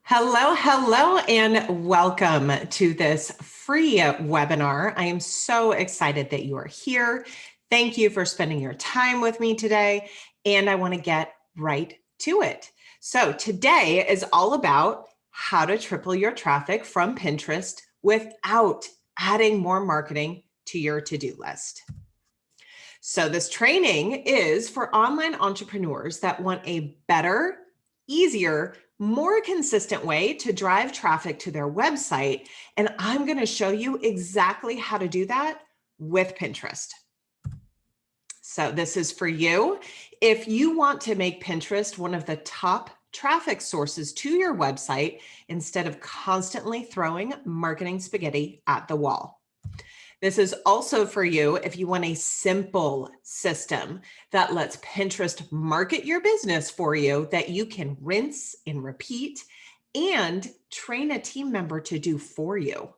Hello, hello, and welcome to this free webinar. I am so excited that you are here. Thank you for spending your time with me today, and I want to get right to it. So today is all about how to triple your traffic from Pinterest without adding more marketing to your to-do list. So this training is for online entrepreneurs that want a better, easier, more consistent way to drive traffic to their website. And I'm going to show you exactly how to do that with Pinterest. So this is for you. If you want to make Pinterest one of the top traffic sources to your website instead of constantly throwing marketing spaghetti at the wall. This is also for you if you want a simple system that lets Pinterest market your business for you that you can rinse and repeat and train a team member to do for you.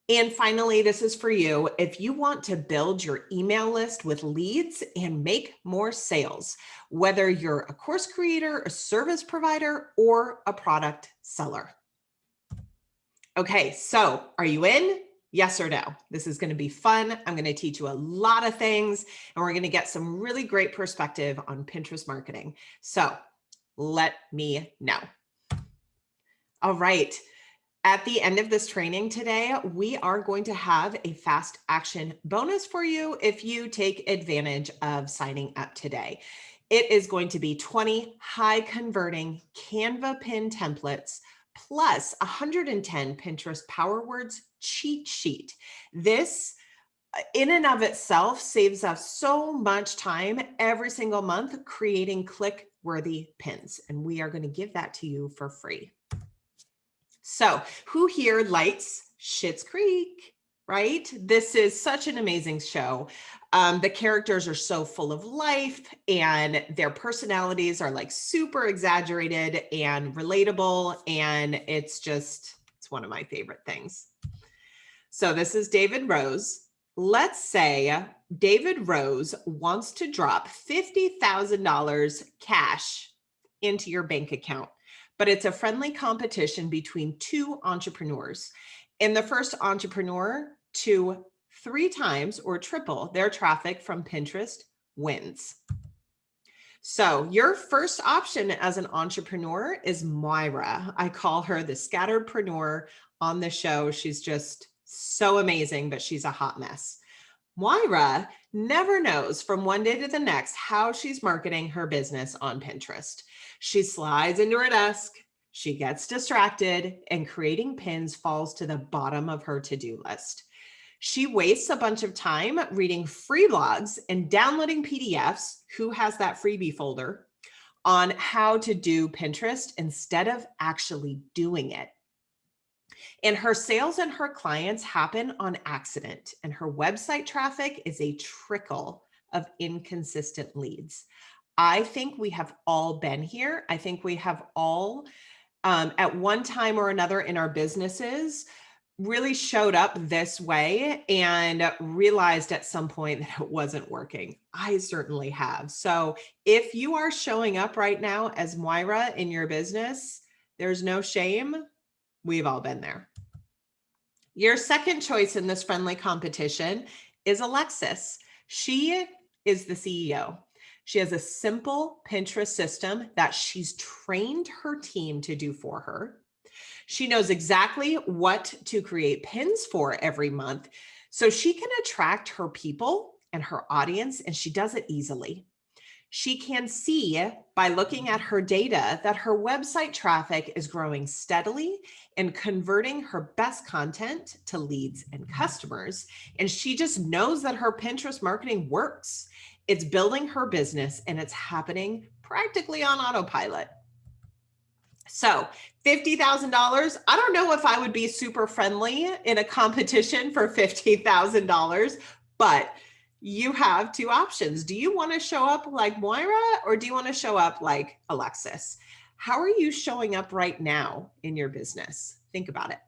And finally, this is for you if you want to build your email list with leads and make more sales, whether you're a course creator, a service provider, or a product seller. Okay, so are you in? Yes or no? This is going to be fun. I'm going to teach you a lot of things, and we're going to get some really great perspective on Pinterest marketing. So let me know. All right. At the end of this training today, we are going to have a fast action bonus for you if you take advantage of signing up today. It is going to be 20 high converting Canva pin templates plus 110 Pinterest Power Words cheat sheet. This in and of itself saves us so much time every single month creating click-worthy pins, and we are going to give that to you for free. So who here likes Schitt's Creek, right? This is such an amazing show. The characters are so full of life and their personalities are like super exaggerated and relatable. And it's one of my favorite things. So this is David Rose. Let's say David Rose wants to drop $50,000 cash into your bank account, but it's a friendly competition between two entrepreneurs. And the first entrepreneur to 3 times or triple their traffic from Pinterest wins. So your first option as an entrepreneur is Moira. I call her the scatteredpreneur on the show. She's just so amazing, but she's a hot mess. Moira never knows from one day to the next how she's marketing her business on Pinterest. She slides into her desk, she gets distracted, and creating pins falls to the bottom of her to-do list. She wastes a bunch of time reading free blogs and downloading PDFs, who has that freebie folder, on how to do Pinterest instead of actually doing it. And her sales and her clients happen on accident, and her website traffic is a trickle of inconsistent leads. I think we have all been here. I think we have all, at one time or another in our businesses, really showed up this way and realized at some point that it wasn't working. I certainly have. So if you are showing up right now as Moira in your business, there's no shame. We've all been there. Your second choice in this friendly competition is Alexis. She is the CEO. She has a simple Pinterest system that she's trained her team to do for her. She knows exactly what to create pins for every month, so she can attract her people and her audience, and she does it easily. She can see by looking at her data that her website traffic is growing steadily and converting her best content to leads and customers. And she just knows that her Pinterest marketing works. It's building her business and it's happening practically on autopilot. So $50,000, I don't know if I would be super friendly in a competition for $50,000, but you have 2 options. Do you want to show up like Moira or do you want to show up like Alexis? How are you showing up right now in your business? Think about it.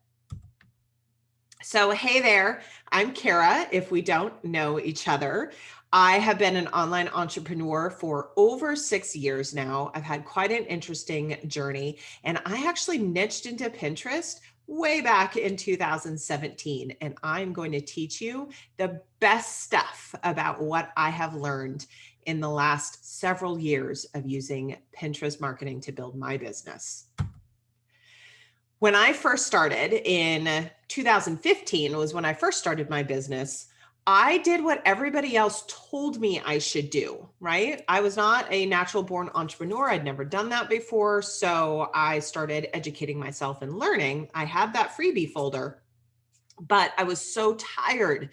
So, hey there, I'm Kara, if we don't know each other. I have been an online entrepreneur for over 6 years now. I've had quite an interesting journey, and I actually niched into Pinterest way back in 2017. And I'm going to teach you the best stuff about what I have learned in the last several years of using Pinterest marketing to build my business. When I first started in 2015 was when I first started my business. I did what everybody else told me I should do, right? I was not a natural born entrepreneur. I'd never done that before. So I started educating myself and learning. I had that freebie folder, but I was so tired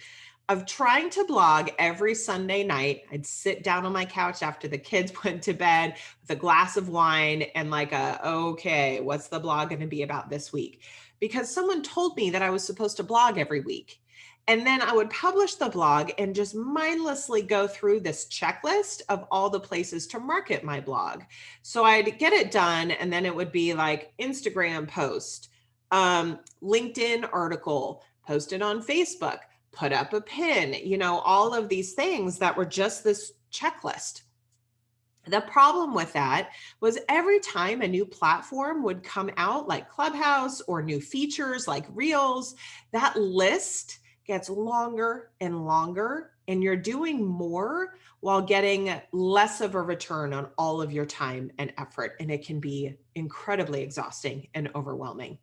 of trying to blog every Sunday night. I'd sit down on my couch after the kids went to bed with a glass of wine and okay, what's the blog going to be about this week? Because someone told me that I was supposed to blog every week. And then I would publish the blog and just mindlessly go through this checklist of all the places to market my blog. So I'd get it done, and then it would be like Instagram post, LinkedIn article, posted on Facebook, put up a pin, all of these things that were just this checklist. The problem with that was every time a new platform would come out, like Clubhouse, or new features like Reels, that list gets longer and longer, and you're doing more while getting less of a return on all of your time and effort. And it can be incredibly exhausting and overwhelming.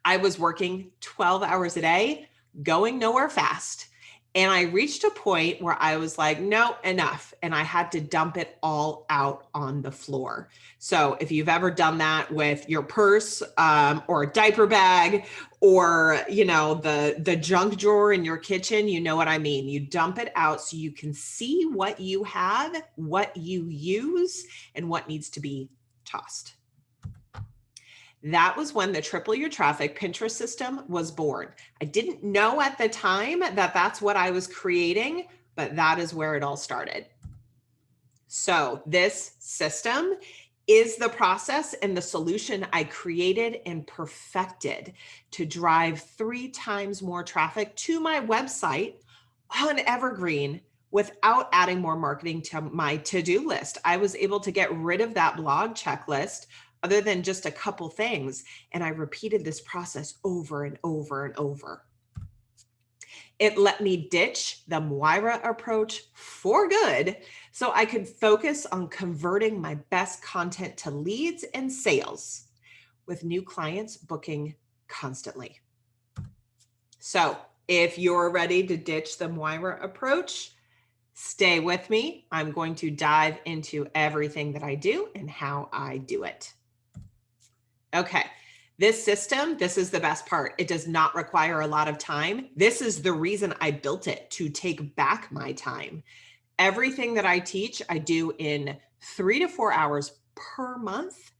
I was working 12 hours a day, going nowhere fast. And I reached a point where I was like, no, enough. And I had to dump it all out on the floor. So if you've ever done that with your purse or a diaper bag or, the junk drawer in your kitchen, you know what I mean. You dump it out so you can see what you have, what you use, and what needs to be tossed. That was when the Triple Your Traffic Pinterest system was born. I didn't know at the time that that's what I was creating, but that is where it all started. So this system is the process and the solution I created and perfected to drive 3 times more traffic to my website on Evergreen without adding more marketing to my to-do list. I was able to get rid of that blog checklist other than just a couple things. And I repeated this process over and over and over. It let me ditch the Moira approach for good so I could focus on converting my best content to leads and sales with new clients booking constantly. So if you're ready to ditch the Moira approach, stay with me. I'm going to dive into everything that I do and how I do it. Okay, this system, this is the best part. It does not require a lot of time. This is the reason I built it, to take back my time. Everything that I teach, I do in 3 to 4 hours per month,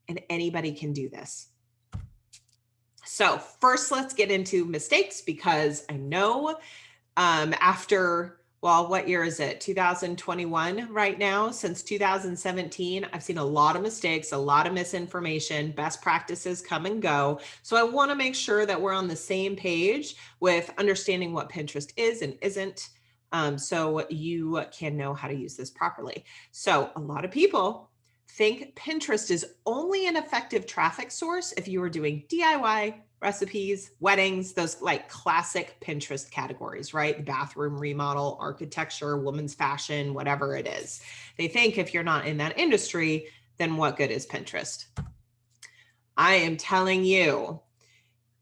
and anybody can do this. So first, let's get into mistakes, because I know after, well, what year is it? 2021 right now. Since 2017, I've seen a lot of mistakes, a lot of misinformation, best practices come and go. So I want to make sure that we're on the same page with understanding what Pinterest is and isn't, so you can know how to use this properly. So a lot of people think Pinterest is only an effective traffic source if you are doing DIY, recipes, weddings, those like classic Pinterest categories, right? The bathroom remodel, architecture, women's fashion, whatever it is. They think if you're not in that industry, then what good is Pinterest? I am telling you,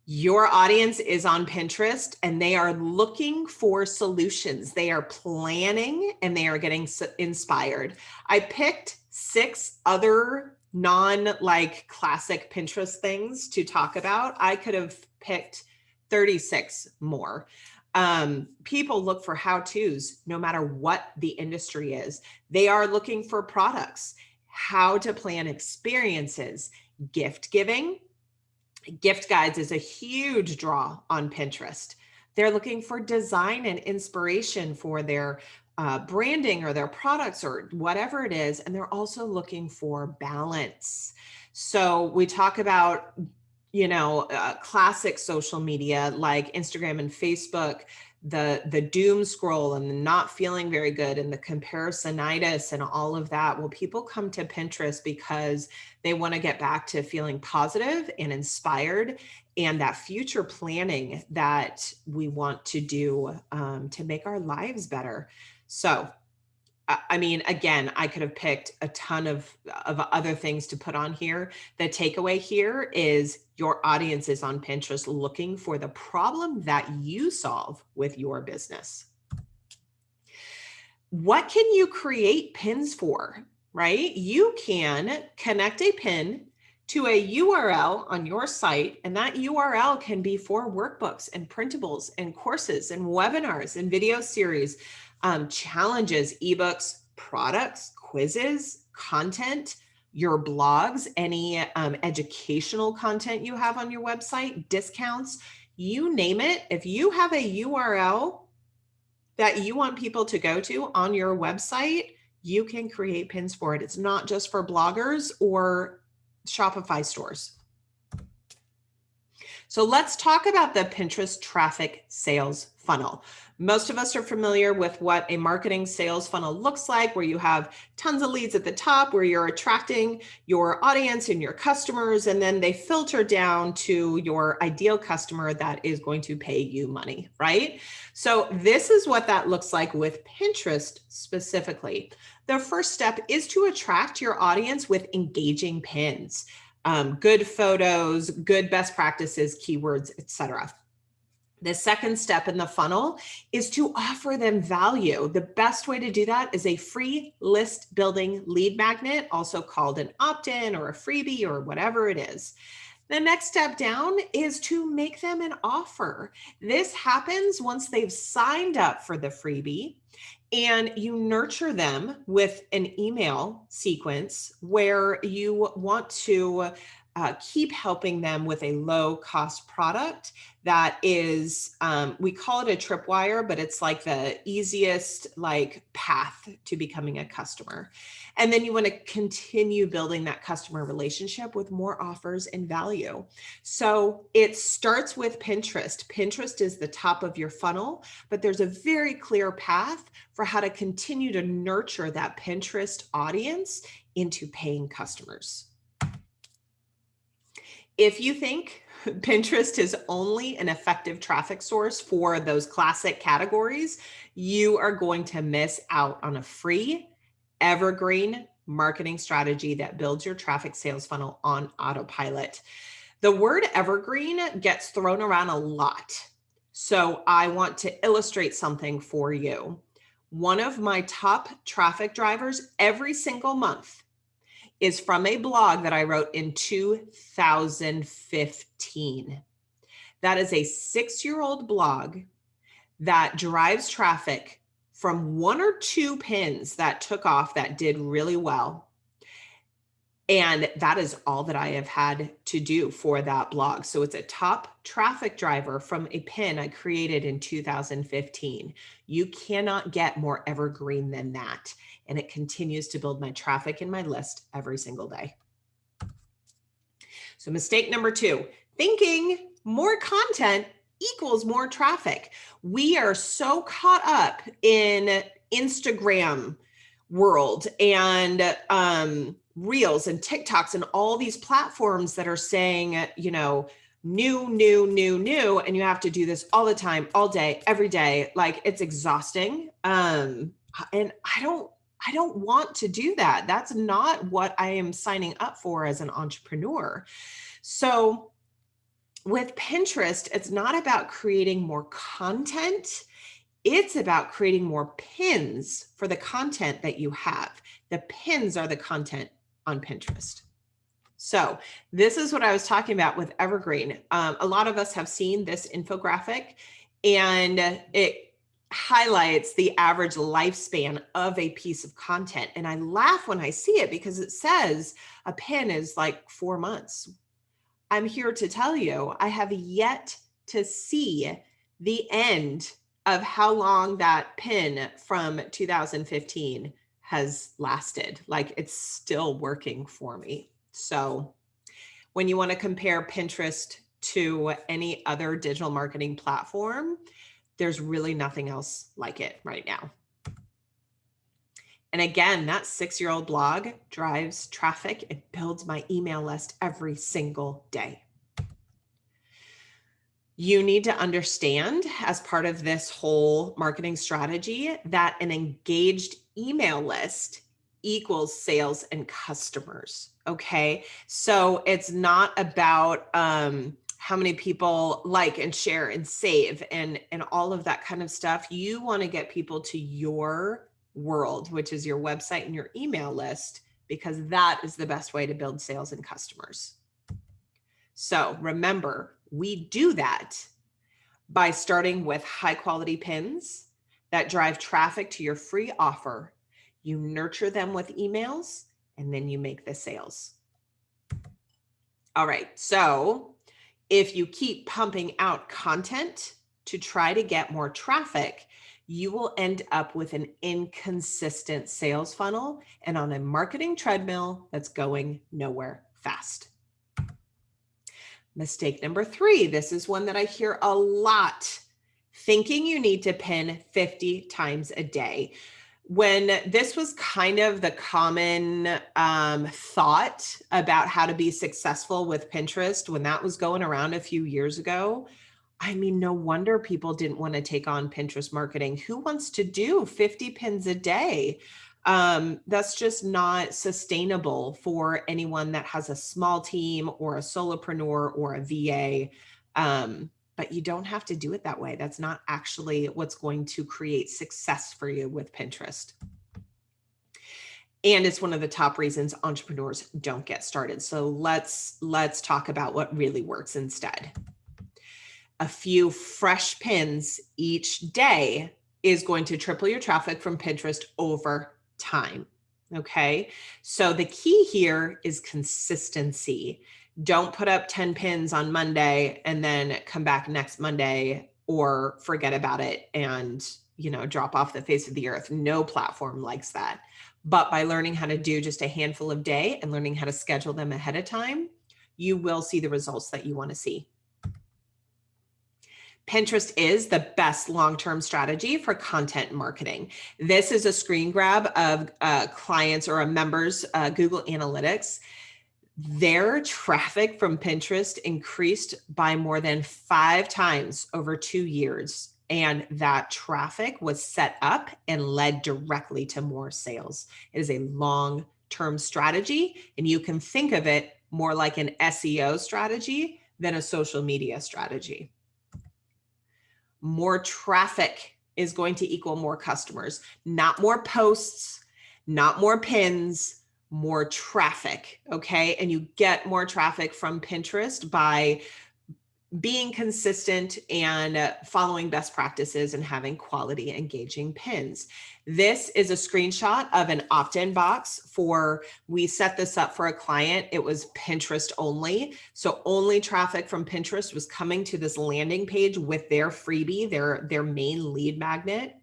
your audience is on Pinterest and they are looking for solutions. They are planning and they are getting inspired. I picked 6 other non-like classic Pinterest things to talk about. I could have picked 36 more. People look for how-tos no matter what the industry is. They are looking for products, how to plan experiences, gift giving. Gift guides is a huge draw on Pinterest. They're looking for design and inspiration for their branding or their products or whatever it is. And they're also looking for balance. So we talk about classic social media like Instagram and Facebook, the doom scroll and the not feeling very good and the comparisonitis and all of that. Well, people come to Pinterest because they want to get back to feeling positive and inspired and that future planning that we want to do to make our lives better. So I mean, again, I could have picked a ton of other things to put on here. The takeaway here is your audience is on Pinterest looking for the problem that you solve with your business. What can you create pins for, right? You can connect a pin to a URL on your site, and that URL can be for workbooks and printables and courses and webinars and video series, challenges, ebooks, products, quizzes, content, your blogs, any educational content you have on your website, discounts, you name it. If you have a URL that you want people to go to on your website, you can create pins for it. It's not just for bloggers or Shopify stores. So let's talk about the Pinterest traffic sales funnel. Most of us are familiar with what a marketing sales funnel looks like, where you have tons of leads at the top, where you're attracting your audience and your customers, and then they filter down to your ideal customer that is going to pay you money, right? So this is what that looks like with Pinterest specifically. The first step is to attract your audience with engaging pins. Good photos, good best practices, keywords, etc. The second step in the funnel is to offer them value. The best way to do that is a free list building lead magnet, also called an opt-in or a freebie or whatever it is. The next step down is to make them an offer. This happens once they've signed up for the freebie, and you nurture them with an email sequence where you want to keep helping them with a low cost product that is, we call it a tripwire, but it's like the easiest path to becoming a customer. And then you want to continue building that customer relationship with more offers and value. So it starts with Pinterest. Pinterest is the top of your funnel, but there's a very clear path for how to continue to nurture that Pinterest audience into paying customers. If you think Pinterest is only an effective traffic source for those classic categories, you are going to miss out on a free, evergreen marketing strategy that builds your traffic sales funnel on autopilot. The word evergreen gets thrown around a lot. So I want to illustrate something for you. One of my top traffic drivers every single month is from a blog that I wrote in 2015. That is a 6-year-old blog that drives traffic from 1 or 2 pins that took off that did really well. And that is all that I have had to do for that blog. So it's a top traffic driver from a pin I created in 2015. You cannot get more evergreen than that. And it continues to build my traffic in my list every single day. So mistake number 2, thinking more content equals more traffic. We are so caught up in Instagram world and Reels and TikToks and all these platforms that are saying, new, and you have to do this all the time, all day, every day. Like, it's exhausting. And I don't want to do that. That's not what I am signing up for as an entrepreneur. So with Pinterest, it's not about creating more content. It's about creating more pins for the content that you have. The pins are the content on Pinterest. So this is what I was talking about with Evergreen. A lot of us have seen this infographic, and it highlights the average lifespan of a piece of content. And I laugh when I see it because it says a pin is like 4 months. I'm here to tell you, I have yet to see the end of how long that pin from 2015 has lasted. Like, it's still working for me. So When you want to compare Pinterest to any other digital marketing platform, there's really nothing else like it right now. And again, that 6-year-old blog drives traffic. It builds my email list every single day. You need to understand, as part of this whole marketing strategy, that an engaged email list equals sales and customers. Okay. So it's not about how many people like and share and save and all of that kind of stuff. You want to get people to your world, which is your website and your email list, because that is the best way to build sales and customers. So remember, we do that by starting with high quality pins that drive traffic to your free offer. You nurture them with emails, and then you make the sales. All right, so if you keep pumping out content to try to get more traffic, you will end up with an inconsistent sales funnel and on a marketing treadmill that's going nowhere fast. Mistake number 3, this is one that I hear a lot: thinking you need to pin 50 times a day. When this was kind of the common thought about how to be successful with Pinterest, when that was going around a few years ago, I mean, no wonder people didn't want to take on Pinterest marketing. Who wants to do 50 pins a day? That's just not sustainable for anyone that has a small team or a solopreneur or a VA. But you don't have to do it that way. That's not actually what's going to create success for you with Pinterest. And it's one of the top reasons entrepreneurs don't get started. So let's talk about what really works instead. A few fresh pins each day is going to triple your traffic from Pinterest over time. Okay. So the key here is consistency. Don't put up 10 pins on Monday and then come back next Monday or forget about it and, drop off the face of the earth. No platform likes that. But by learning how to do just a handful a day and learning how to schedule them ahead of time, you will see the results that you want to see. Pinterest is the best long-term strategy for content marketing. This is a screen grab of clients or a member's Google Analytics. Their traffic from Pinterest increased by more than 5 times over 2 years. And that traffic was set up and led directly to more sales. It is a long-term strategy, and you can think of it more like an SEO strategy than a social media strategy. More traffic is going to equal more customers, not more posts, not more pins, more traffic. Okay. And you get more traffic from Pinterest by being consistent and following best practices and having quality, engaging pins. This is a screenshot of an opt-in box we set this up for a client. It was Pinterest only. So only traffic from Pinterest was coming to this landing page with their freebie, their main lead magnet.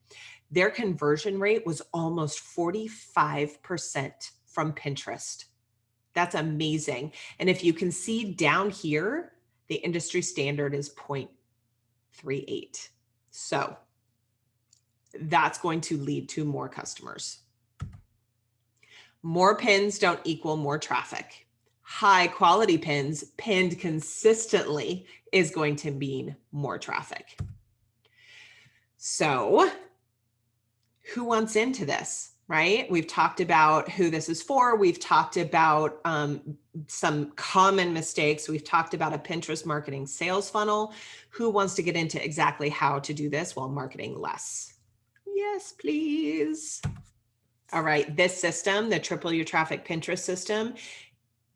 Their conversion rate was almost 45% from Pinterest. That's amazing. And if you can see down here, the industry standard is 0.38. So that's going to lead to more customers. More pins don't equal more traffic. High quality pins pinned consistently is going to mean more traffic. So who wants into this? Right? We've talked about who this is for. We've talked about some common mistakes. We've talked about a Pinterest marketing sales funnel. Who wants to get into exactly how to do this while marketing less? Yes, please. All right. This system, the Triple Your Traffic Pinterest system,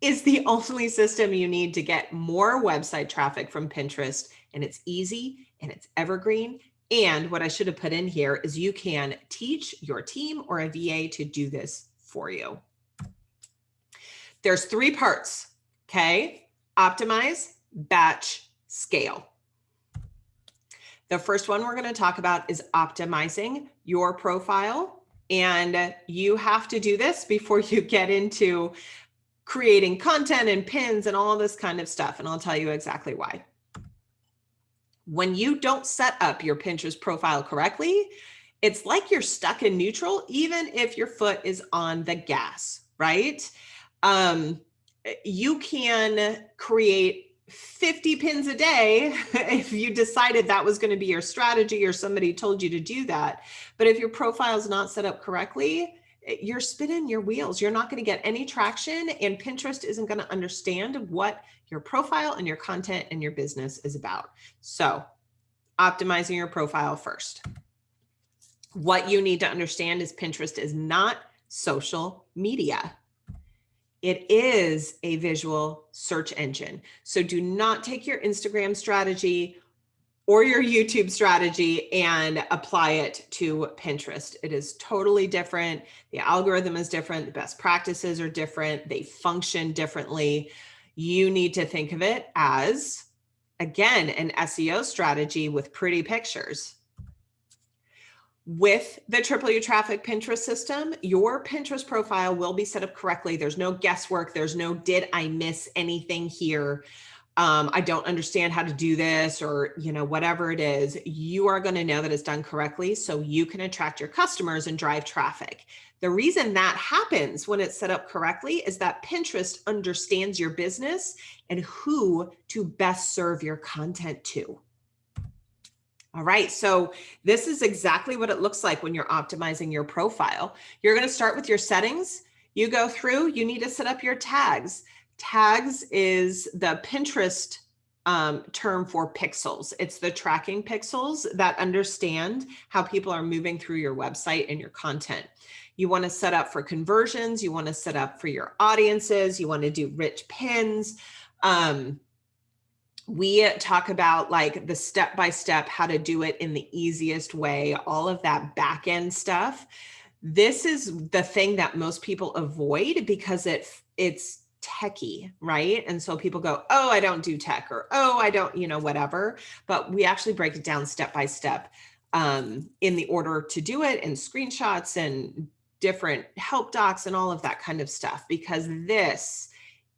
is the only system you need to get more website traffic from Pinterest. And it's easy and it's evergreen. And what I should have put in here is you can teach your team or a VA to do this for you. There's 3 parts, okay? Optimize, batch, scale. The first one we're going to talk about is optimizing your profile. And you have to do this before you get into creating content and pins and all this kind of stuff. And I'll tell you exactly why. When you don't set up your Pinterest profile correctly, it's like you're stuck in neutral, even if your foot is on the gas, right? You can create 50 pins a day if you decided that was going to be your strategy or somebody told you to do that. But if your profile is not set up correctly, you're spinning your wheels. You're not going to get any traction, and Pinterest isn't going to understand what your profile and your content and your business is about. So, optimizing your profile first. What you need to understand is Pinterest is not social media. It is a visual search engine. So do not take your Instagram strategy or your YouTube strategy and apply it to Pinterest. It is totally different. The algorithm is different. The best practices are different. They function differently. You need to think of it as, again, an SEO strategy with pretty pictures. With the Triple Your Traffic Pinterest system, your Pinterest profile will be set up correctly. There's no guesswork. There's no, did I miss anything here? I don't understand how to do this, or, whatever it is, you are going to know that it's done correctly so you can attract your customers and drive traffic. The reason that happens when it's set up correctly is that Pinterest understands your business and who to best serve your content to. All right, so this is exactly what it looks like when you're optimizing your profile. You're going to start with your settings. You go through, you need to set up your tags. Tags is the Pinterest term for pixels. It's the tracking pixels that understand how people are moving through your website and your content. You want to set up for conversions. You want to set up for your audiences. You want to do rich pins. We talk about like the step-by-step, how to do it in the easiest way, all of that back end stuff. This is the thing that most people avoid because it's techie, right? And so people go, oh, I don't do tech, or, oh, I don't, whatever. But we actually break it down step-by-step in the order to do it, and screenshots and different help docs and all of that kind of stuff, because this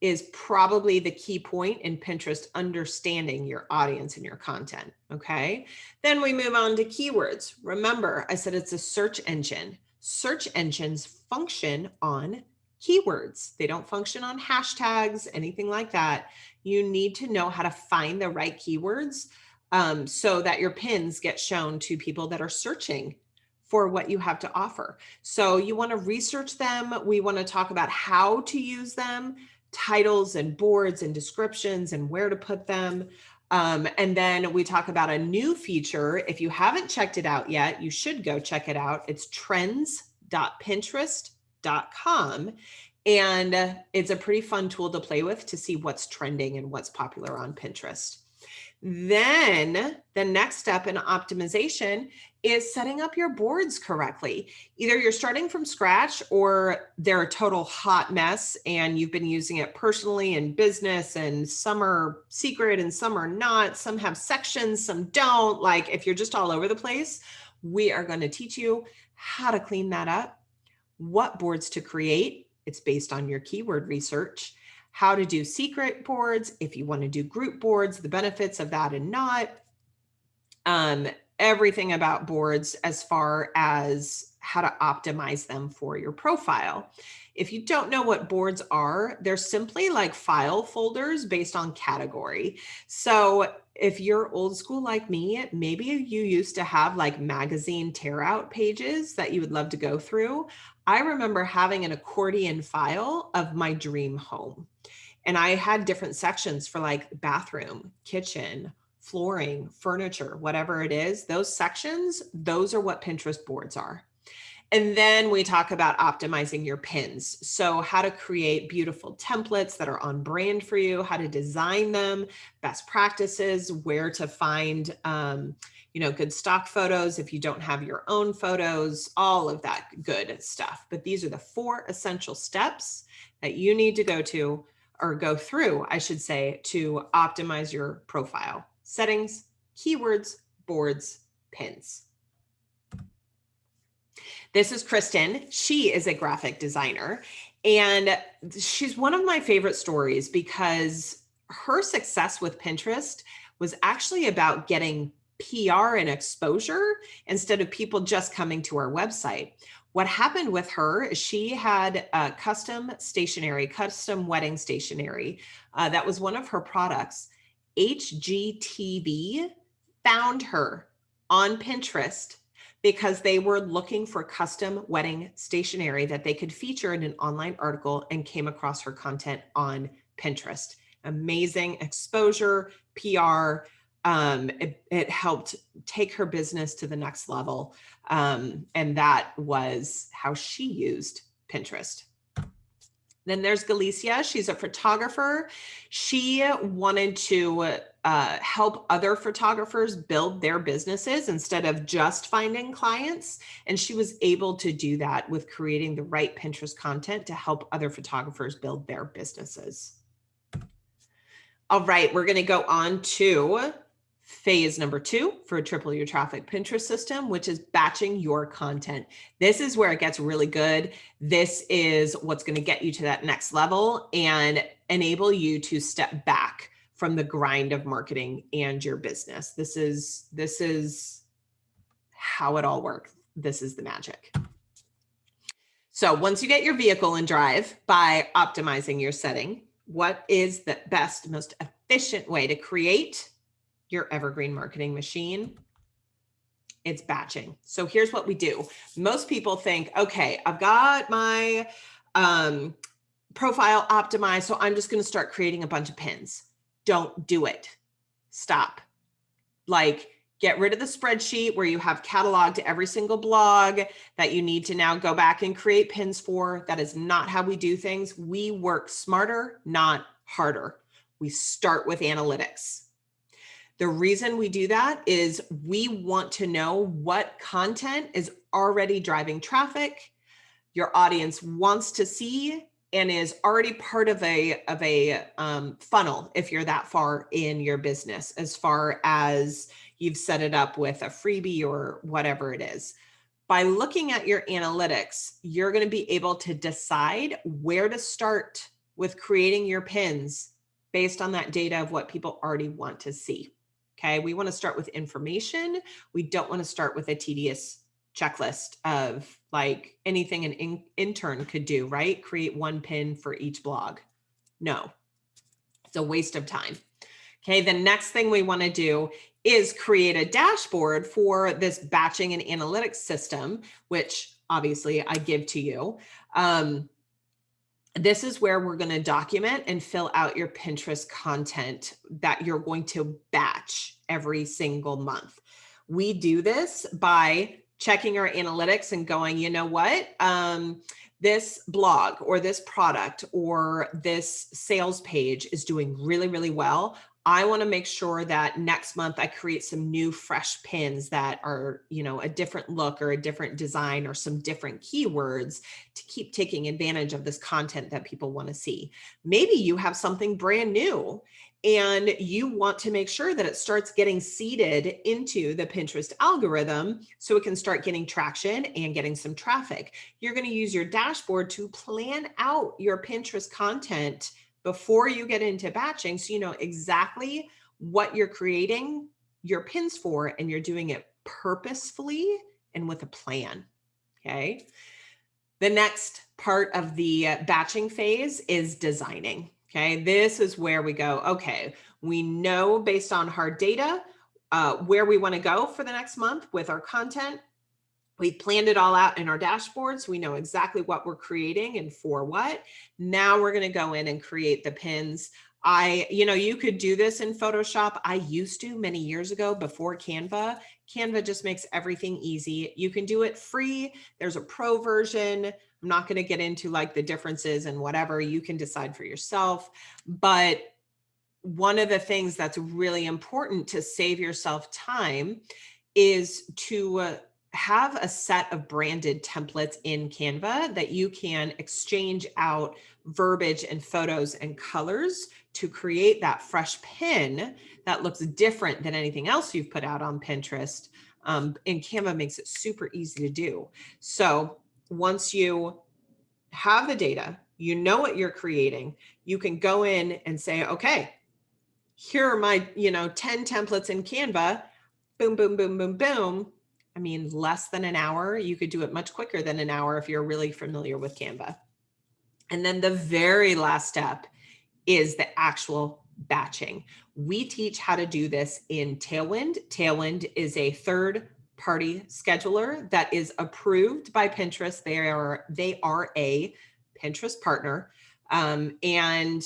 is probably the key point in Pinterest understanding your audience and your content, okay? Then we move on to keywords. Remember, I said it's a search engine. Search engines function on keywords. They don't function on hashtags, anything like that. You need to know how to find the right keywords so that your pins get shown to people that are searching for what you have to offer. So you want to research them. We want to talk about how to use them, titles and boards and descriptions and where to put them. And then we talk about a new feature. If you haven't checked it out yet, you should go check it out. It's trends.pinterest.com. And it's a pretty fun tool to play with to see what's trending and what's popular on Pinterest. Then the next step in optimization is setting up your boards correctly. Either you're starting from scratch or they're a total hot mess and you've been using it personally in business, and some are secret and some are not. Some have sections, some don't. Like if you're just all over the place, we are going to teach you how to clean that up, what boards to create. It's based on your keyword research. How to do secret boards, if you want to do group boards, the benefits of that and not. Everything about boards as far as how to optimize them for your profile. If you don't know what boards are, they're simply like file folders based on category. So if you're old school like me, maybe you used to have like magazine tear out pages that you would love to go through. I remember having an accordion file of my dream home. And I had different sections for like bathroom, kitchen, flooring, furniture, whatever it is. Those sections, those are what Pinterest boards are. And then we talk about optimizing your pins. So how to create beautiful templates that are on brand for you, how to design them, best practices, where to find good stock photos if you don't have your own photos, all of that good stuff. But these are the 4 essential steps that you need to go through, I should say, to optimize your profile. Settings, keywords, boards, pins. This is Kristen. She is a graphic designer. And she's one of my favorite stories because her success with Pinterest was actually about getting PR and exposure instead of people just coming to our website. What happened with her is she had custom stationery, custom wedding stationery. That was one of her products. HGTV found her on Pinterest because they were looking for custom wedding stationery that they could feature in an online article, and came across her content on Pinterest. Amazing exposure, PR. It helped take her business to the next level. And that was how she used Pinterest. Then there's Galicia. She's a photographer. She wanted to help other photographers build their businesses instead of just finding clients. And she was able to do that with creating the right Pinterest content to help other photographers build their businesses. All right, we're going to go on to phase number 2 for Triple Your Traffic Pinterest system, which is batching your content. This is where it gets really good. This is what's going to get you to that next level and enable you to step back from the grind of marketing and your business. This is how it all works. This is the magic. So once you get your vehicle in drive by optimizing your setting, what is the best, most efficient way to create your evergreen marketing machine? It's batching. So here's what we do. Most people think, okay, I've got my profile optimized, so I'm just going to start creating a bunch of pins. Don't do it. Stop. Like, get rid of the spreadsheet where you have cataloged every single blog that you need to now go back and create pins for. That is not how we do things. We work smarter, not harder. We start with analytics. The reason we do that is we want to know what content is already driving traffic, your audience wants to see, and is already part of a funnel if you're that far in your business, as far as you've set it up with a freebie or whatever it is. By looking at your analytics, you're going to be able to decide where to start with creating your pins based on that data of what people already want to see. Okay, we want to start with information. We don't want to start with a tedious checklist of like anything an intern could do, right? Create one pin for each blog. No, it's a waste of time. Okay, the next thing we want to do is create a dashboard for this batching and analytics system, which obviously I give to you. This is where we're going to document and fill out your Pinterest content that you're going to batch every single month. We do this by checking our analytics and going, you know what? This blog or this product or this sales page is doing really, really well. I want to make sure that next month I create some new fresh pins that are, a different look or a different design or some different keywords to keep taking advantage of this content that people want to see. Maybe you have something brand new and you want to make sure that it starts getting seeded into the Pinterest algorithm so it can start getting traction and getting some traffic. You're going to use your dashboard to plan out your Pinterest content before you get into batching, so you know exactly what you're creating your pins for, and you're doing it purposefully and with a plan, okay? The next part of the batching phase is designing, okay? This is where we go, okay, we know based on hard data where we wanna go for the next month with our content. We planned it all out in our dashboards. We know exactly what we're creating and for what. Now we're going to go in and create the pins. You could do this in Photoshop. I used to many years ago before Canva. Canva just makes everything easy. You can do it free. There's a pro version. I'm not going to get into like the differences and whatever. You can decide for yourself. But one of the things that's really important to save yourself time is to have a set of branded templates in Canva that you can exchange out verbiage and photos and colors to create that fresh pin that looks different than anything else you've put out on Pinterest. And Canva makes it super easy to do. So once you have the data, you know what you're creating. You can go in and say, okay, here are my, 10 templates in Canva. Boom, boom, boom, boom, boom. I mean, less than an hour. You could do it much quicker than an hour if you're really familiar with Canva. And then the very last step is the actual batching. We teach how to do this in Tailwind. Tailwind is a third-party scheduler that is approved by Pinterest. They are a Pinterest partner. And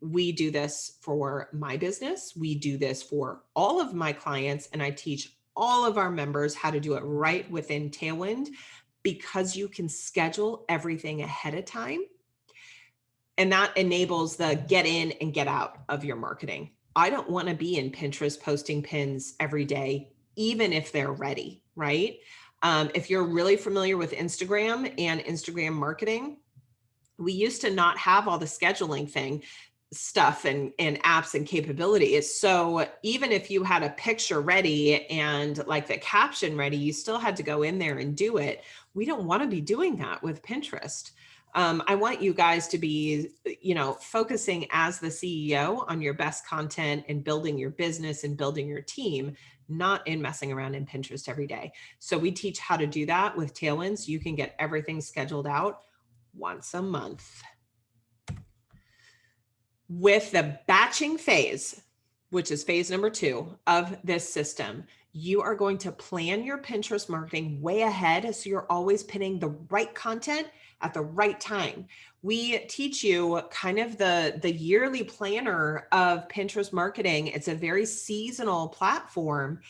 we do this for my business. We do this for all of my clients, and I teach all of our members how to do it right within Tailwind, because you can schedule everything ahead of time. And that enables the get in and get out of your marketing. I don't want to be in Pinterest posting pins every day, even if they're ready, right? If you're really familiar with Instagram and Instagram marketing, we used to not have all the scheduling stuff and apps and capabilities. So even if you had a picture ready and like the caption ready, you still had to go in there and do it. We don't want to be doing that with Pinterest. I want you guys to be, focusing as the CEO on your best content and building your business and building your team, not in messing around in Pinterest every day. So we teach how to do that with Tailwinds. You can get everything scheduled out once a month. With the batching phase, which is phase number 2 of this system, you are going to plan your Pinterest marketing way ahead, so you're always pinning the right content at the right time. We teach you kind of the yearly planner of Pinterest marketing. It's a very seasonal platform,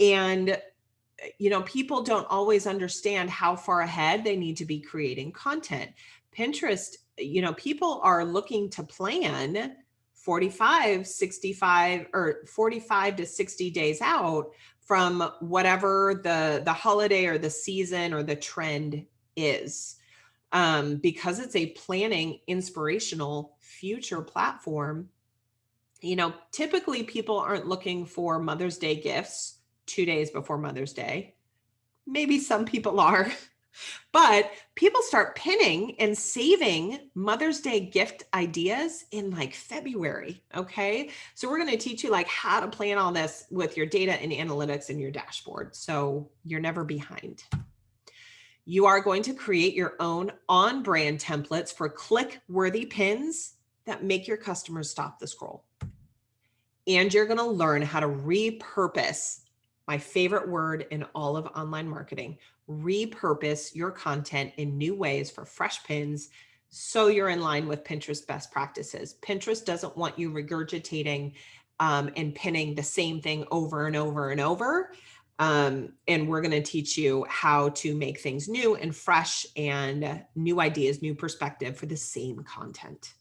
and people don't always understand how far ahead they need to be creating content. Pinterest, people are looking to plan 45 to 60 days out from whatever the holiday or the season or the trend is. Because it's a planning, inspirational future platform, typically people aren't looking for Mother's Day gifts 2 days before Mother's Day. Maybe some people are, but people start pinning and saving Mother's Day gift ideas in like February. Okay. So we're going to teach you like how to plan all this with your data and analytics in your dashboard, so you're never behind. You are going to create your own on-brand templates for click-worthy pins that make your customers stop the scroll. And you're going to learn how to repurpose, my favorite word in all of online marketing, repurpose your content in new ways for fresh pins, so you're in line with Pinterest best practices. Pinterest doesn't want you regurgitating and pinning the same thing over and over and over. And we're going to teach you how to make things new and fresh and new ideas, new perspective for the same content.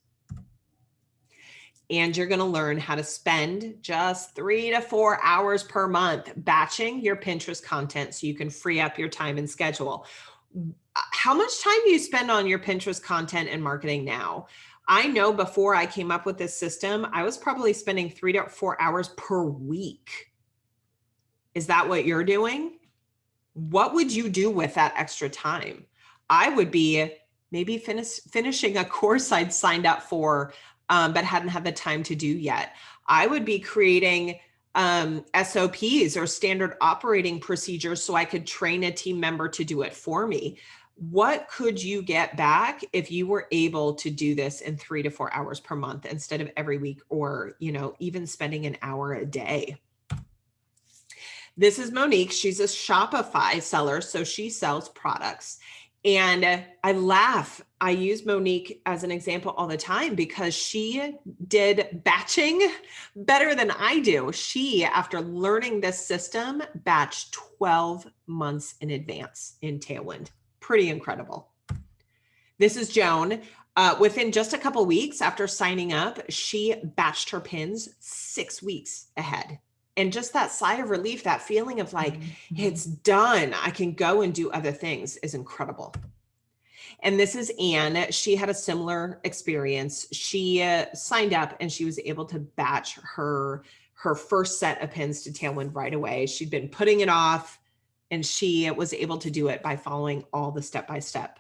And you're going to learn how to spend just 3 to 4 hours per month batching your Pinterest content so you can free up your time and schedule. How much time do you spend on your Pinterest content and marketing now? I know before I came up with this system, I was probably spending 3 to 4 hours per week. Is that what you're doing? What would you do with that extra time? I would be maybe finishing a course I'd signed up for, but hadn't had the time to do yet. I would be creating SOPs or standard operating procedures so I could train a team member to do it for me. What could you get back if you were able to do this in 3 to 4 hours per month instead of every week, or, even spending an hour a day? This is Monique. She's a Shopify seller, so she sells products. And I laugh. I use Monique as an example all the time because she did batching better than I do. She, after learning this system, batched 12 months in advance in Tailwind. Pretty incredible. This is Joan. Within just a couple weeks after signing up, she batched her pins 6 weeks ahead. And just that sigh of relief, that feeling of like, it's done, I can go and do other things, is incredible. And this is Anne. She had a similar experience. She signed up and she was able to batch her first set of pins to Tailwind right away. She'd been putting it off, and she was able to do it by following all the step-by-step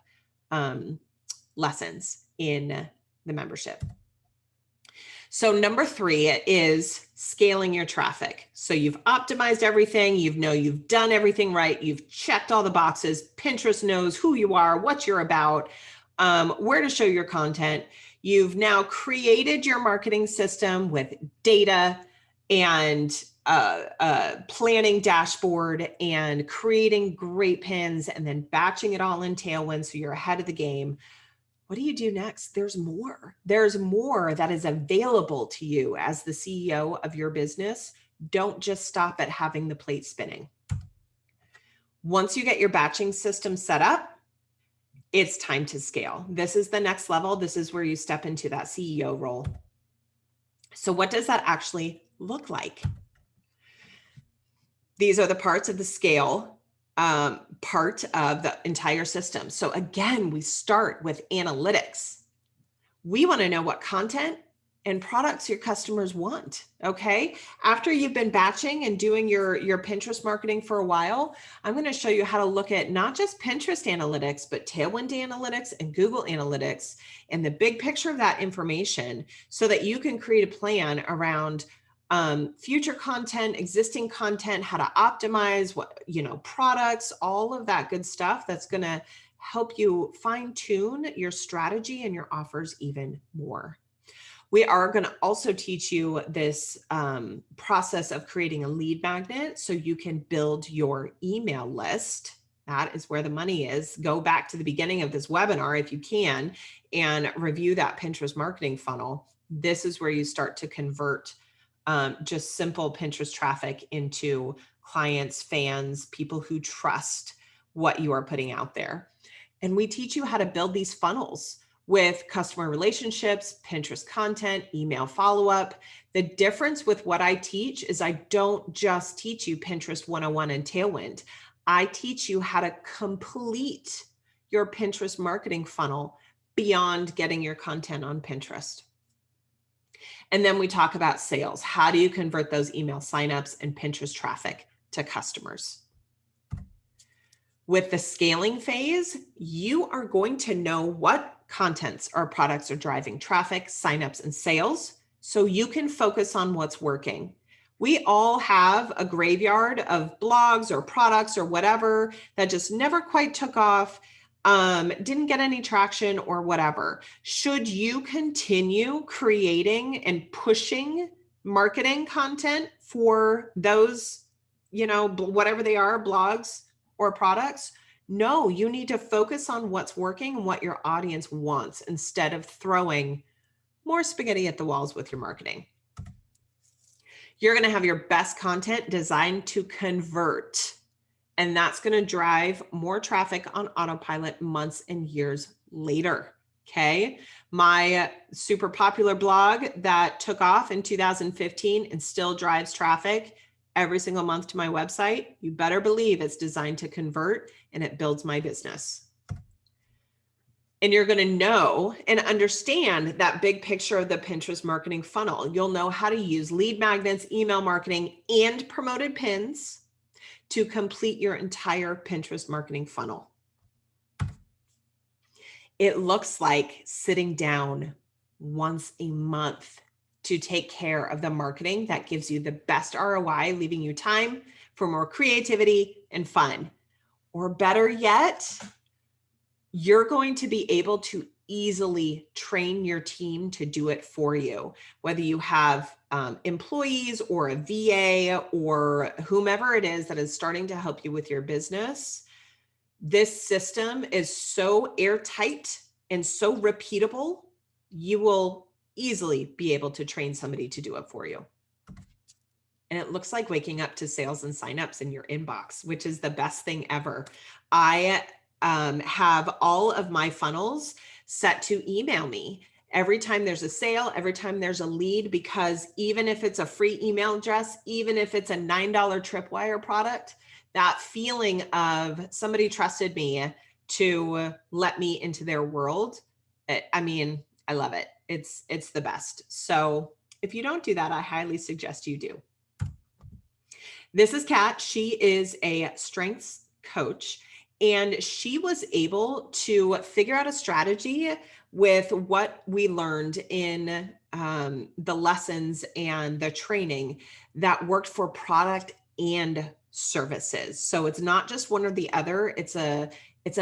lessons. in the membership. So number 3 is scaling your traffic. So you've optimized everything. You've done everything right. You've checked all the boxes. Pinterest knows who you are, what you're about, where to show your content. You've now created your marketing system with data and planning dashboard and creating great pins and then batching it all in Tailwind so you're ahead of the game. What do you do next? There's more. There's more that is available to you as the CEO of your business. Don't just stop at having the plate spinning. Once you get your batching system set up, it's time to scale. This is the next level. This is where you step into that CEO role. So what does that actually look like? These are the parts of the scale part of the entire system. So again, we start with analytics. We want to know what content and products your customers want. Okay. After you've been batching and doing your Pinterest marketing for a while, I'm going to show you how to look at not just Pinterest analytics, but Tailwind analytics and Google analytics and the big picture of that information so that you can create a plan around future content, existing content, how to optimize what, products, all of that good stuff that's going to help you fine tune your strategy and your offers even more. We are going to also teach you this process of creating a lead magnet so you can build your email list. That is where the money is. Go back to the beginning of this webinar if you can and review that Pinterest marketing funnel. This is where you start to convert just simple Pinterest traffic into clients, fans, people who trust what you are putting out there. And we teach you how to build these funnels with customer relationships, Pinterest content, email follow-up. The difference with what I teach is I don't just teach you Pinterest 101 and Tailwind. I teach you how to complete your Pinterest marketing funnel beyond getting your content on Pinterest. And then we talk about sales. How do you convert those email signups and Pinterest traffic to customers? With the scaling phase, you are going to know what contents or products are driving traffic, signups, and sales, so you can focus on what's working. We all have a graveyard of blogs or products or whatever that just never quite took off, didn't get any traction or whatever. Should you continue creating and pushing marketing content for those, whatever they are, blogs or products? No, you need to focus on what's working and what your audience wants instead of throwing more spaghetti at the walls with your marketing. You're going to have your best content designed to convert. And that's going to drive more traffic on autopilot months and years later. Okay. My super popular blog that took off in 2015 and still drives traffic every single month to my website, you better believe it's designed to convert and it builds my business. And you're going to know and understand that big picture of the Pinterest marketing funnel. You'll know how to use lead magnets, email marketing, and promoted pins to complete your entire Pinterest marketing funnel. It looks like sitting down once a month to take care of the marketing that gives you the best ROI, leaving you time for more creativity and fun. Or better yet, you're going to be able to easily train your team to do it for you, whether you have employees or a VA or whomever it is that is starting to help you with your business. This system is so airtight and so repeatable, you will easily be able to train somebody to do it for you. And it looks like waking up to sales and signups in your inbox, which is the best thing ever. I have all of my funnels set to email me every time there's a sale, every time there's a lead, because even if it's a free email address, even if it's a $9 Tripwire product, that feeling of somebody trusted me to let me into their world, I love it. It's the best. So if you don't do that, I highly suggest you do. This is Kat. She is a strengths coach, and she was able to figure out a strategy with what we learned in the lessons and the training that worked for product and services. So it's not just one or the other. It's a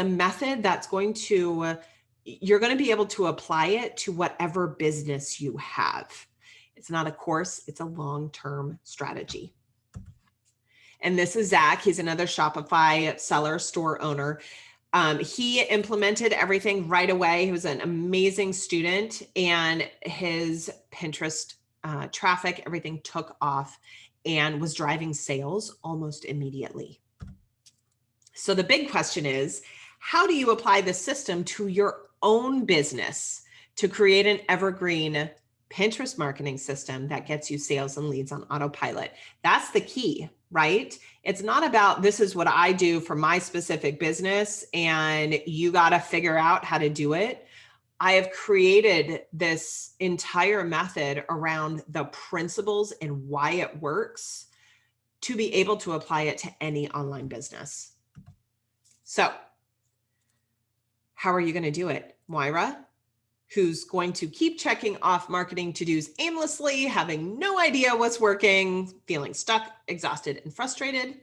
method that's going to, you're going to be able to apply it to whatever business you have. It's not a course, it's a long-term strategy. And this is Zach. He's another Shopify seller, store owner. He implemented everything right away. He was an amazing student, and his Pinterest traffic, everything took off and was driving sales almost immediately. So the big question is, how do you apply this system to your own business to create an evergreen Pinterest marketing system that gets you sales and leads on autopilot? That's the key, right? It's not about this is what I do for my specific business and you got to figure out how to do it. I have created this entire method around the principles and why it works to be able to apply it to any online business. So how are you going to do it? Moira, who's going to keep checking off marketing to-dos aimlessly, having no idea what's working, feeling stuck, exhausted, and frustrated?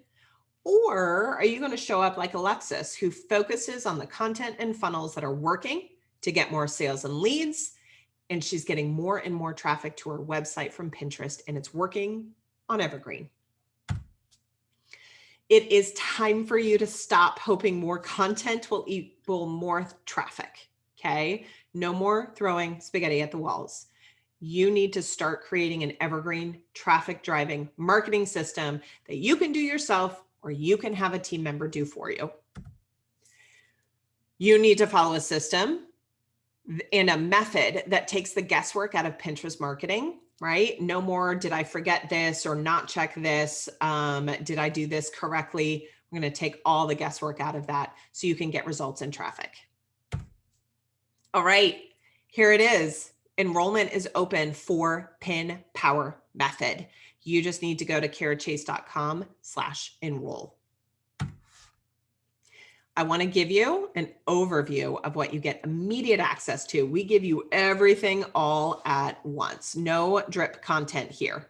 Or are you going to show up like Alexis, who focuses on the content and funnels that are working to get more sales and leads, and she's getting more and more traffic to her website from Pinterest, and it's working on Evergreen? It is time for you to stop hoping more content will equal more traffic, okay? No more throwing spaghetti at the walls. You need to start creating an evergreen traffic driving marketing system that you can do yourself or you can have a team member do for you. You need to follow a system and a method that takes the guesswork out of Pinterest marketing, right? No more, did I forget this or not check this? Did I do this correctly? We're going to take all the guesswork out of that so you can get results in traffic. All right, here it is. Enrollment is open for Pin Power Method. You just need to go to karachase.com/enroll. I want to give you an overview of what you get immediate access to. We give you everything all at once. No drip content here.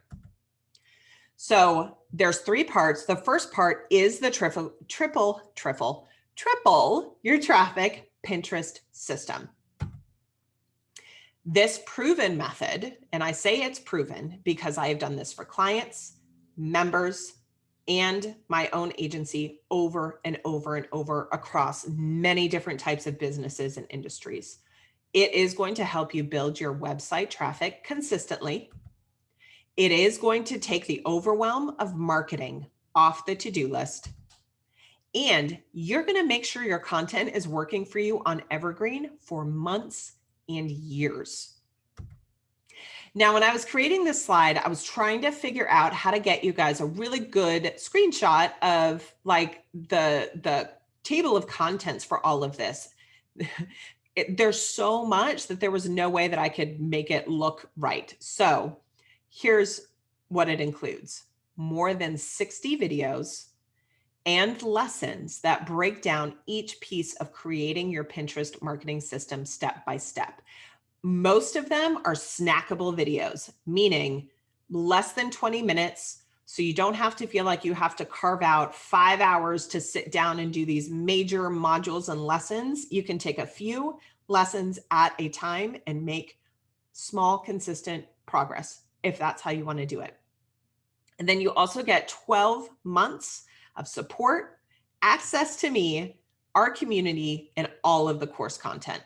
So there's 3 parts. The first part is the triple your traffic Pinterest system. This proven method, and I say it's proven because I have done this for clients, members, and my own agency over and over and over across many different types of businesses and industries. It is going to help you build your website traffic consistently. It is going to take the overwhelm of marketing off the to-do list. And you're going to make sure your content is working for you on Evergreen for months and years. Now, when I was creating this slide, I was trying to figure out how to get you guys a really good screenshot of like the table of contents for all of this. There's so much that there was no way that I could make it look right. So here's what it includes. More than 60 videos and lessons that break down each piece of creating your Pinterest marketing system step by step. Most of them are snackable videos, meaning less than 20 minutes. So you don't have to feel like you have to carve out 5 hours to sit down and do these major modules and lessons. You can take a few lessons at a time and make small, consistent progress if that's how you want to do it. And then you also get 12 months of support, access to me, our community, and all of the course content.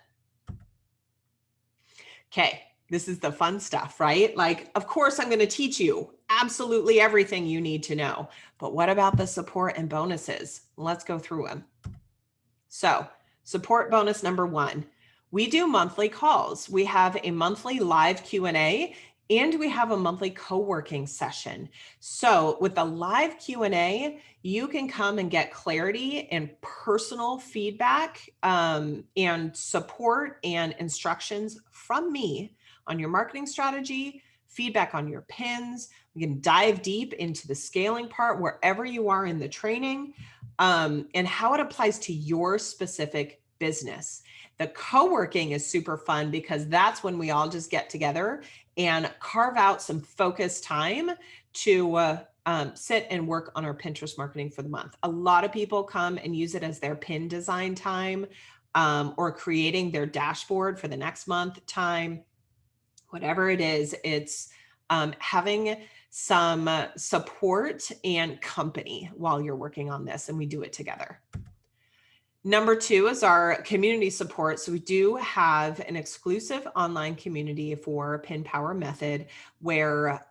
Okay, this is the fun stuff, right? Like, of course, I'm going to teach you absolutely everything you need to know. But what about the support and bonuses? Let's go through them. So, support bonus number 1, we do monthly calls. We have a monthly live Q&A and we have a monthly co-working session. So with the live Q&A, you can come and get clarity and personal feedback and support and instructions from me on your marketing strategy, feedback on your pins. We can dive deep into the scaling part wherever you are in the training and how it applies to your specific business. The co-working is super fun because that's when we all just get together and carve out some focused time to sit and work on our Pinterest marketing for the month. A lot of people come and use it as their pin design time, or creating their dashboard for the next month time. Whatever it is, it's having some support and company while you're working on this, and we do it together. Number 2 is our community support. So we do have an exclusive online community for Pin Power Method where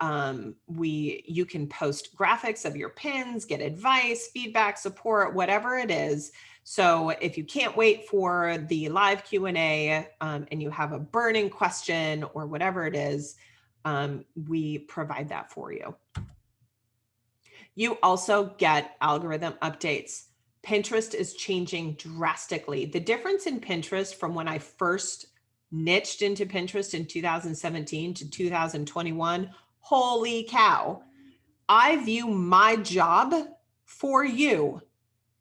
you can post graphics of your pins, get advice, feedback, support, whatever it is. So if you can't wait for the live Q&A and you have a burning question or whatever it is, we provide that for you. You also get algorithm updates. Pinterest is changing drastically. The difference in Pinterest from when I first niched into Pinterest in 2017 to 2021, holy cow. I view my job for you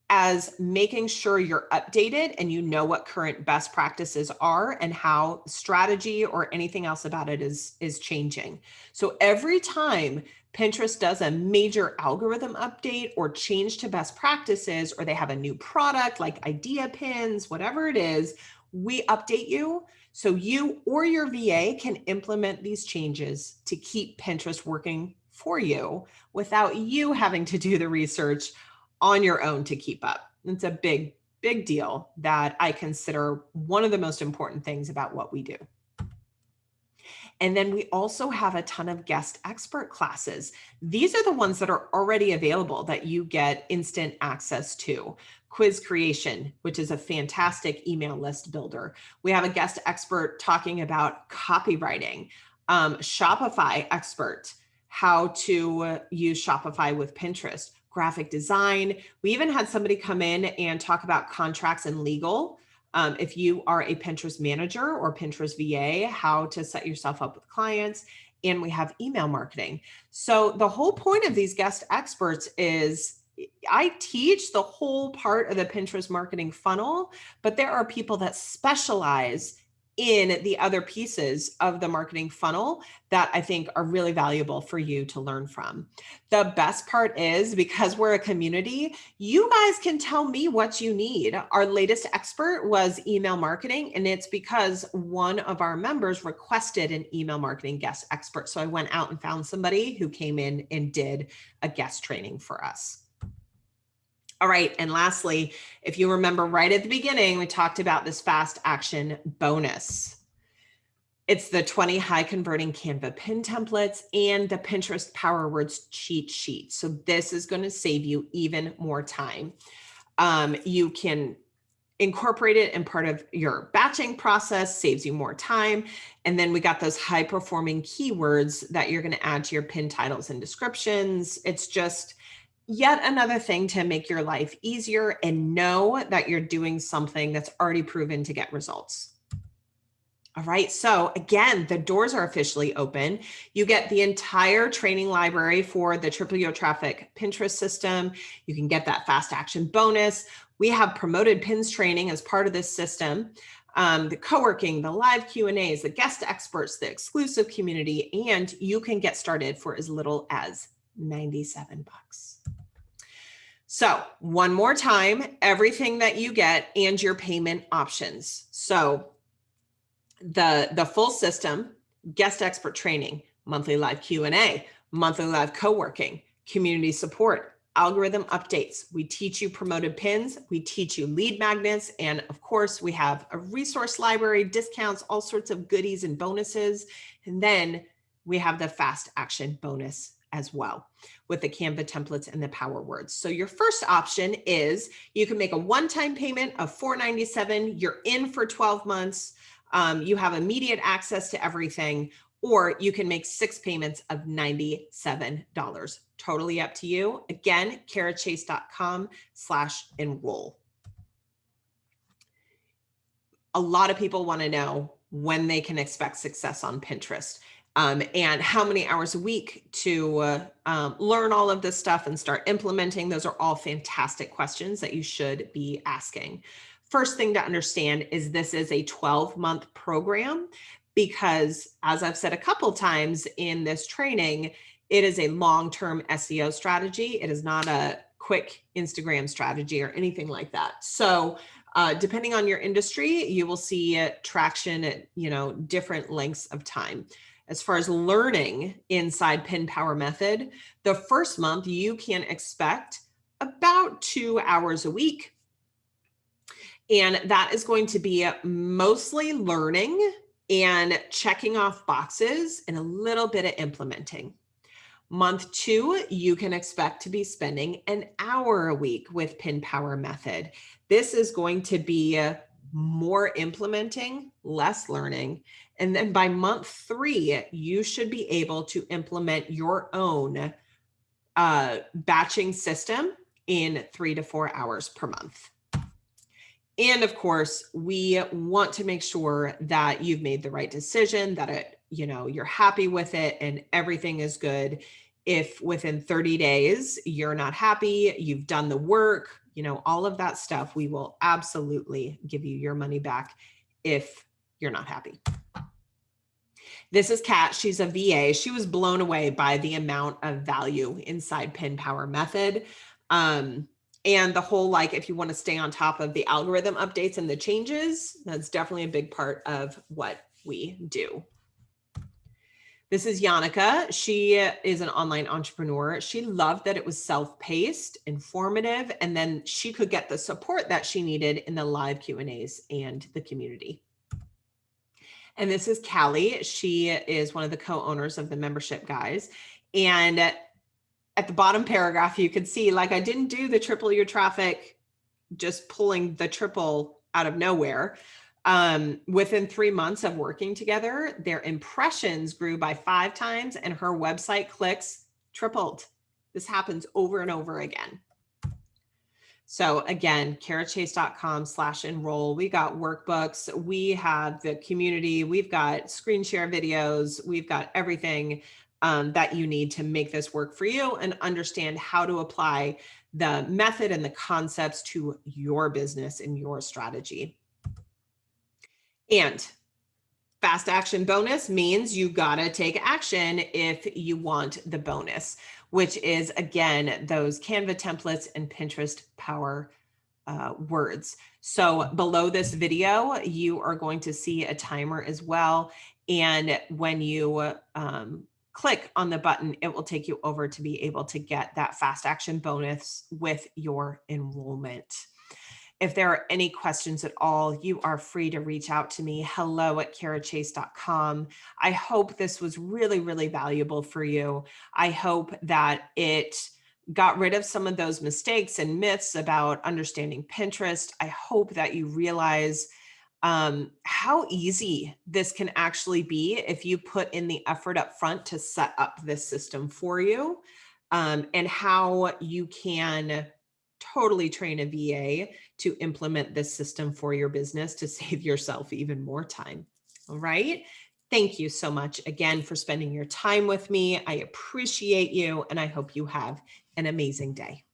as making sure you're updated and you know what current best practices are and how strategy or anything else about it is changing. So every time Pinterest does a major algorithm update or change to best practices, or they have a new product like idea pins, whatever it is, we update you so you or your VA can implement these changes to keep Pinterest working for you without you having to do the research on your own to keep up. It's a big, big deal that I consider one of the most important things about what we do. And then we also have a ton of guest expert classes. These are the ones that are already available that you get instant access to. Quiz creation, which is a fantastic email list builder. We have a guest expert talking about copywriting, Shopify expert, how to use Shopify with Pinterest, graphic design. We even had somebody come in and talk about contracts and legal. If you are a Pinterest manager or Pinterest VA, how to set yourself up with clients. And we have email marketing. So the whole point of these guest experts is I teach the whole part of the Pinterest marketing funnel, but there are people that specialize in the other pieces of the marketing funnel that I think are really valuable for you to learn from. The best part is because we're a community, you guys can tell me what you need. Our latest expert was email marketing, and it's because one of our members requested an email marketing guest expert. So I went out and found somebody who came in and did a guest training for us. All right, and lastly, if you remember right at the beginning, we talked about this fast action bonus. It's the 20 high converting Canva pin templates and the Pinterest Power Words cheat sheet. So this is going to save you even more time. You can incorporate it in part of your batching process, saves you more time. And then we got those high performing keywords that you're going to add to your pin titles and descriptions. It's just yet another thing to make your life easier and know that you're doing something that's already proven to get results. All right, so again, the doors are officially open. You get the entire training library for the Triple Your Traffic Pinterest system. You can get that fast action bonus. We have promoted pins training as part of this system. The co-working, the live Q&As, the guest experts, the exclusive community, and you can get started for as little as $97. So one more time, everything that you get and your payment options. So the full system, guest expert training, monthly live Q&A, monthly live co-working, community support, algorithm updates. We teach you promoted pins, we teach you lead magnets, and of course we have a resource library, discounts, all sorts of goodies and bonuses. And then we have the fast action bonus as well with the Canva templates and the Power Words. So your first option is you can make a one-time payment of $497. You're in for 12 months. You have immediate access to everything, or you can make 6 payments of $97. Totally up to you. Again, karachase.com/enroll. A lot of people want to know when they can expect success on Pinterest. And how many hours a week to learn all of this stuff and start implementing. Those are all fantastic questions that you should be asking. First thing to understand is this is a 12-month program because, as I've said a couple times in this training, it is a long-term SEO strategy. It is not a quick Instagram strategy or anything like that. So depending on your industry, you will see traction at, different lengths of time. As far as learning inside Pin Power Method, the first month you can expect about 2 hours a week. And that is going to be mostly learning and checking off boxes and a little bit of implementing. Month 2, you can expect to be spending an hour a week with Pin Power Method. This is going to be more implementing, less learning. And then by month 3, you should be able to implement your own batching system in 3 to 4 hours per month. And of course, we want to make sure that you've made the right decision, that you're happy with it and everything is good. If within 30 days you're not happy, you've done the work, all of that stuff, we will absolutely give you your money back if you're not happy. This is Kat. She's a VA. She was blown away by the amount of value inside Pin Power Method. And the whole, if you want to stay on top of the algorithm updates and the changes, that's definitely a big part of what we do. This is Yannicka. She is an online entrepreneur. She loved that it was self-paced, informative, and then she could get the support that she needed in the live Q&As and the community. And this is Callie. She is one of the co-owners of the Membership Guys. And at the bottom paragraph, you can see, I didn't do the triple your traffic, just pulling the triple out of nowhere. Within 3 months of working together, their impressions grew by 5 times and her website clicks tripled. This happens over and over again. So again, karachase.com/enroll. We got workbooks. We have the community. We've got screen share videos. We've got everything that you need to make this work for you and understand how to apply the method and the concepts to your business and your strategy. And fast action bonus means you gotta take action if you want the bonus, which is, again, those Canva templates and Pinterest power words. So below this video, you are going to see a timer as well. And when you click on the button, it will take you over to be able to get that fast action bonus with your enrollment. If there are any questions at all, you are free to reach out to me, hello@karachase.com. I hope this was really, really valuable for you. I hope that it got rid of some of those mistakes and myths about understanding Pinterest. I hope that you realize how easy this can actually be if you put in the effort up front to set up this system for you, and how you can totally train a VA to implement this system for your business to save yourself even more time. All right. Thank you so much again for spending your time with me. I appreciate you, and I hope you have an amazing day.